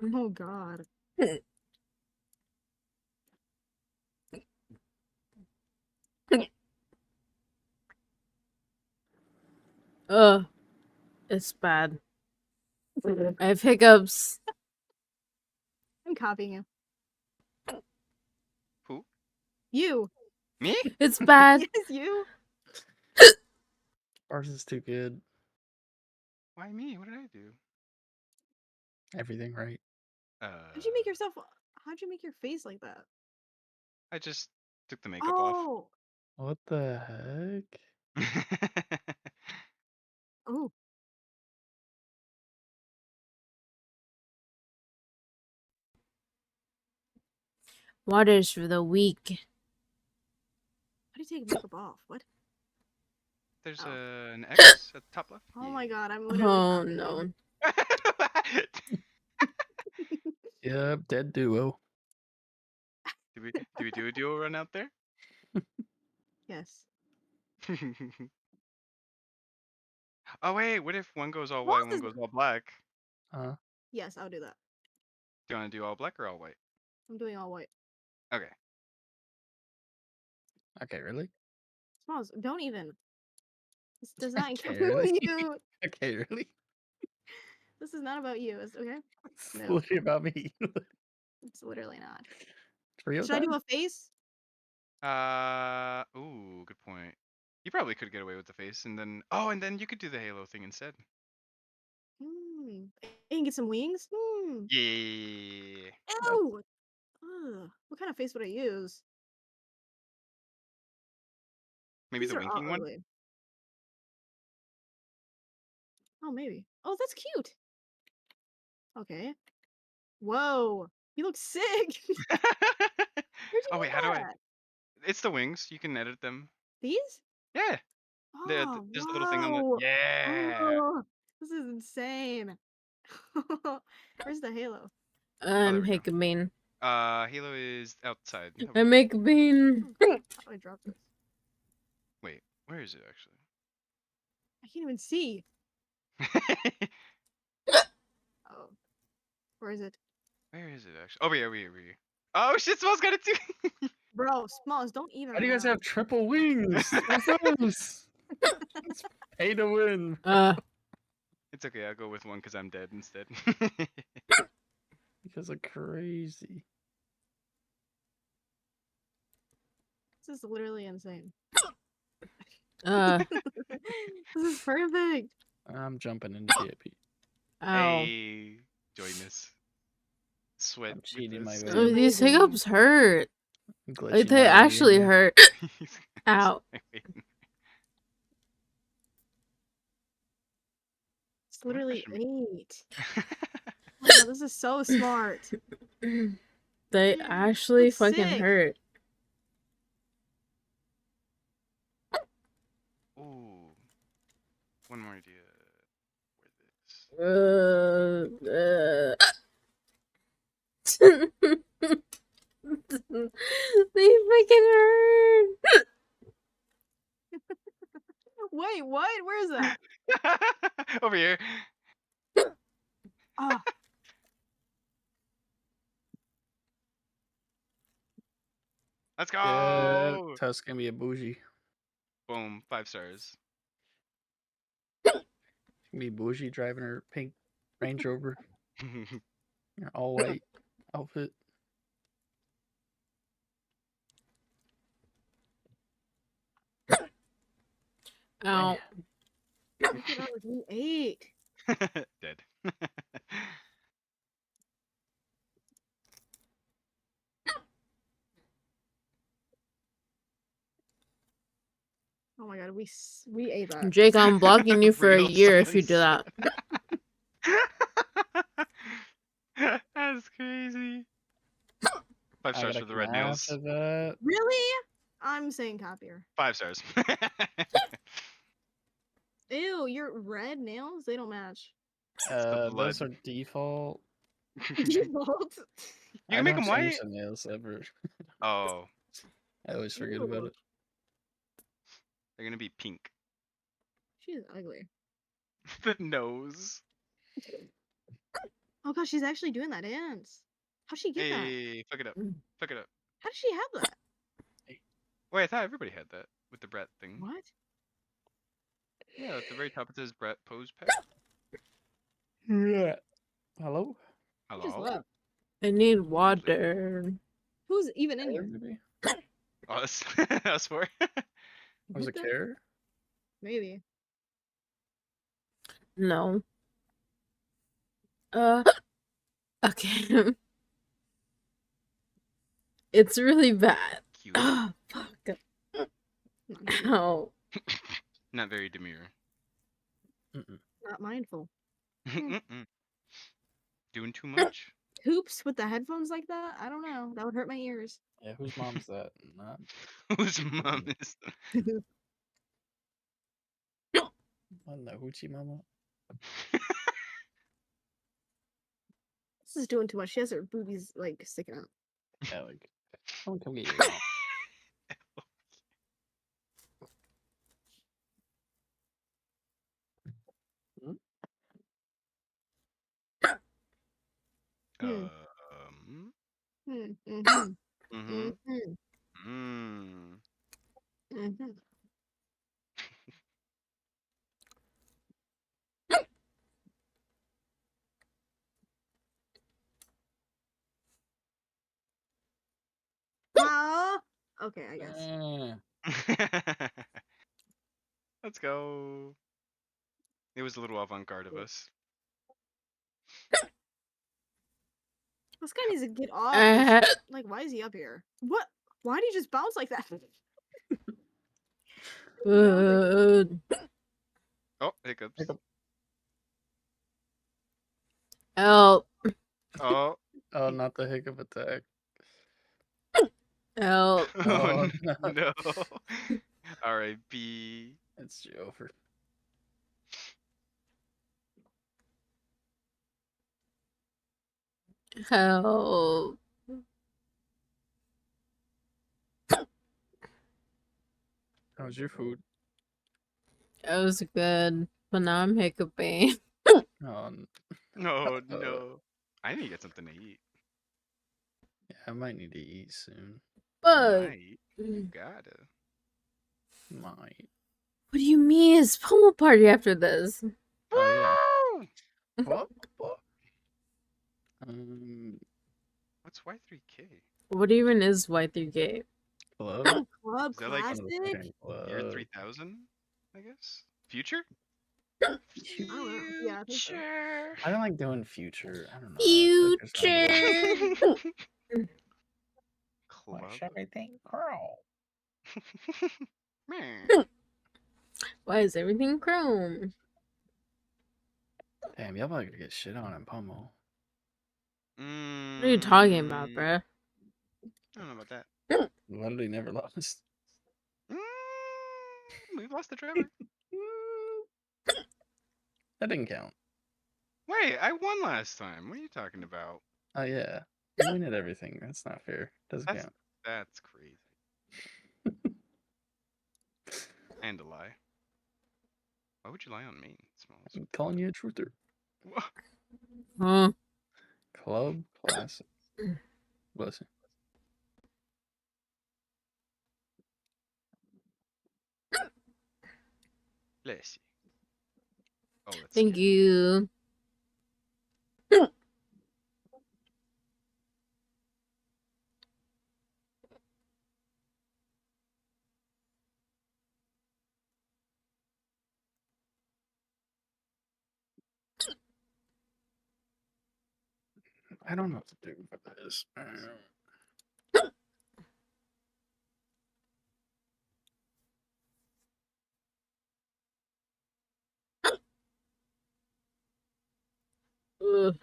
Oh god. Ugh, it's bad. I have hiccups. I'm copying you. Who? You. Me? It's bad. Yes, you. Ours is too good. Why me? What did I do? Everything right. How'd you make yourself? How'd you make your face like that? I just took the makeup Oh. What the heck? off. Oh. Waters for the weak. How do you take makeup off? What? There's Oh. an X at the top left. Oh my god, I'm literally Oh copying no. you. Yep, dead duo. Do we do a duo run out there? Yes. Oh wait, what if one goes all What white else and one is goes all black? Yes, I'll do that. Do you want to do all black or all white? I'm doing all white. Okay. Okay, really? Smalls, don't even. This does not Okay, include really? you. Okay, really? This is not about you. It's okay. It's No. literally about me. It's literally not. For real Should I do time? a face? Ooh, good point. You probably could get away with the face, and then and then you could do the halo thing instead. Hmm. And get some wings? Hmm. Yeah. Ew. Ugh. What kind of face would I use? Maybe These the are all winking one. ugly. Oh, maybe. Oh, that's cute. Okay. Whoa. You look sick. Where'd you Oh wait, get how do I? that? It's the wings. You can edit them. These? Yeah. Oh, There's the little thing on the. wow. Yeah. Oh, this is insane. Where's the halo? Oh, there I'm we go. hiccuping. Halo is outside. Over I'm here. hiccuping. How do I drop this? Wait, where is it I can't even see. actually? Oh, where is it? Where is it actually? Oh, over here, over here. Oh shit, Smalls got it too. Bro, Smalls, don't even How do right you guys now. have triple wings? What's this? It's pay to win. It's okay. I'll go with one because I'm dead instead. Because of crazy. This is literally insane. Uh, This is perfect. I'm jumping into VIP. ow. Hey, join this. Sweat I'm with cheating my us. way Oh, in. these Amazing. hiccups hurt. I'm Like, glitching they my way actually in here. hurt. Ow. It's literally Refresh 8. Oh my god, this is so smart. They actually Looks fucking sick. hurt. Ooh, one more idea. Where They freaking hurt. Wait, what? Where is that? this? Over here. Ah, Let's Yeah, go. Tusk can be a bougie. Boom, 5 stars. Can be bougie driving her pink Range Rover. Her all white outfit. Ow. look at all you ate. Dead. Oh my god, we ate that. Jake, I'm blocking you for a Real year if you do silence. that. That's crazy. 5 I stars gotta for the come red nails. after that. Really? I'm saying copier. 5 stars. Ew, your red nails? They don't match. the Those blood. are default. Default. You I can make don't them change white. the nails ever. Oh, I always forget about Ew. it. they're gonna be pink. She's ugly. The nose. Oh gosh, she's actually doing that dance. How'd she get that? Hey, fuck it up. Fuck it up. How did she have that? Wait, I thought everybody had that with the Brett thing. What? Yeah, at the very top it says Brett pose pet. Yeah. Hello? Who just Hello? left? I need Who did leave? water. Who's even in Care, here? maybe? Us. Us four. Was What it the- care? Maybe. No. Okay. It's really bad. Cute. Ah, fuck. Not cute. Ow. Not very demure. Mm-mm. Not mindful. Mm-mm. Doing too much? Hoops with the headphones like that? I don't know. That would hurt my ears. Yeah, whose mom's that? Not Whose mom is on the hoochie mama. This is doing too much. She has her boobies like sticking out. Yeah, like, someone come get your mom. Hmm? Hmm. Um. Hmm. Mm-hmm. Mm-hmm. Mm-hmm. Mm. Mm-hmm. Ah. Okay, I guess. Let's go. It was a little avant-garde of us. This guy needs to get off. Uh, Like, why is he up here? What? Why did he just bounce like that? uh, Oh, hiccups. Hiccup. help. Oh. Oh, not the hiccup attack. Help. Oh Oh, no. no. R.I.P. It's over. Help. How's your food? That was good. But now I'm hiccuping. Oh, Oh no. I need to get something to eat. yeah, I might need to eat soon. But Might. You gotta. Might. what do you mean? It's pummel party after this. Oh, yeah. Woo! What? What? Um, What's Y3K? What even is Y3K? club? Club Is that like classic? year Club. 3000? I guess. Future? I don't know. Yeah, I think so. Future. I don't like doing future. I don't know. I feel like there's not enough- Future. Club. Watch everything crawl. Meh. Why is everything chrome? Damn, y'all about to get shit on in Pummel. What are you talking about, Mm, bruh? I don't know about that. Literally never lost. Mm, we've lost the Trevor. That didn't count. Wait, I won last time. What are you talking about? Oh, yeah. You win at everything. That's not fair. Doesn't That's count. that's crazy. And a lie. Why would you lie on me, Smalls? I'm calling you a truther. Huh? Club classic. Listen. Let's see. Oh, that's Thank scary. you. I don't know what to do for this. Ugh.